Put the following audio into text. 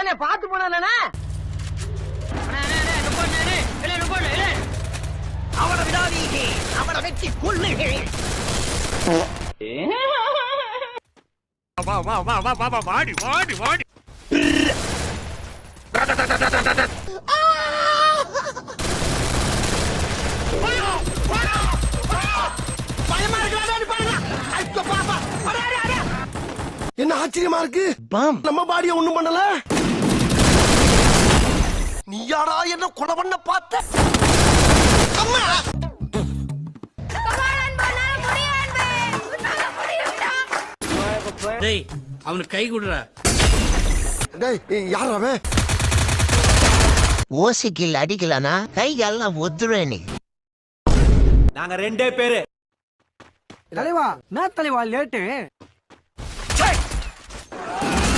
என்ன பாத்து போனா அவனை விடாதீங்க, அவனை வெட்டி கொள்ளுங்கள். வாடி வாடி வாடி. என்ன ஆச்சரியமா இருக்கு, நம்ம பாடிய ஒண்ணும் பண்ணல. நீ யாரா என்ன கொலை பண்ண பார்த்த? அம்மா டேய் அவனுக்கு கை குடுறா. டேய் யார் அவன்? ஓசிக்கில் அடிக்கலனா கையெல்லாம் ஒத்துறேனே. நாங்க 2 பேரு. தலைவா, நான் தலைவா லேட்டு.